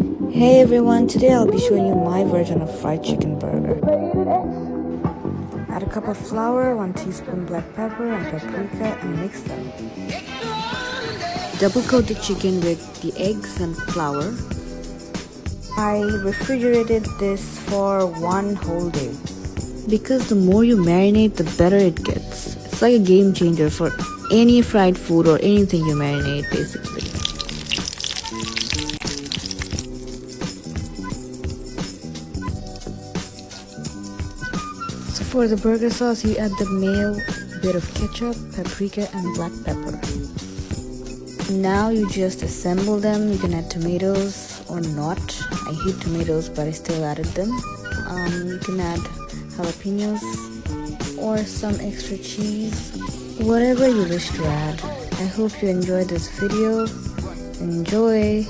Hey everyone, today I'll be showing you my version of fried chicken burger. Add a cup of flour, 1 teaspoon black pepper and paprika and mix them. Double coat the chicken with the eggs and flour. I refrigerated this for 1 whole day. Because the more you marinate, the better it gets. It's like a game changer for any fried food or anything you marinate basically. So for the burger sauce, you add the mayo, bit of ketchup, paprika and black pepper. Now you just assemble them. You can add tomatoes or not. I hate tomatoes, but I still added them. You can add jalapenos or some extra cheese, whatever you wish to add. I hope you enjoyed this video. Enjoy!